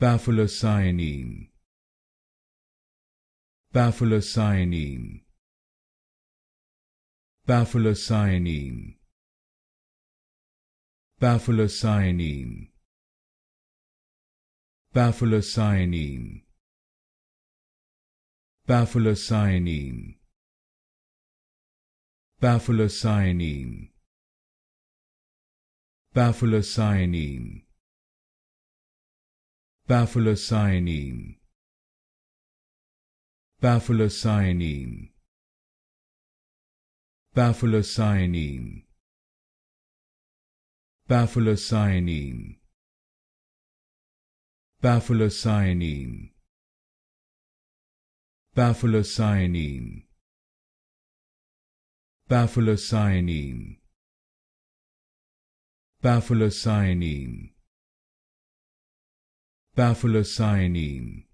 Pafolacianine, Pafolacianine, Pafolacianine, Pafolacianine, Pafolacianine, Pafolacianine, Pafolacianine, Pafolacianine, Pafolacianine, Pafolacianine, Pafolacianine, Pafolacianine, Pafolacianine, Pafolacianine, Pafolacianine, Pafolacianine, Pafolacianine,